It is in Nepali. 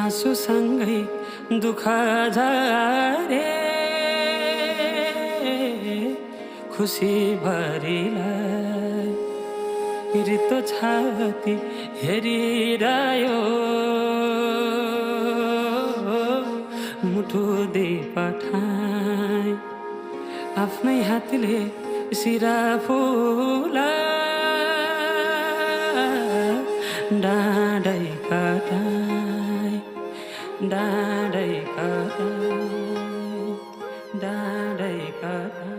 आँसुसँगै दुःख झरे खुसी भरिलाई रित्तो छाती हेरिरह्यो मुटु दे पठाए आफ्नै हातले सिरा फुला डाँडै कटाए डाँडै कटाए डाँडै कटाए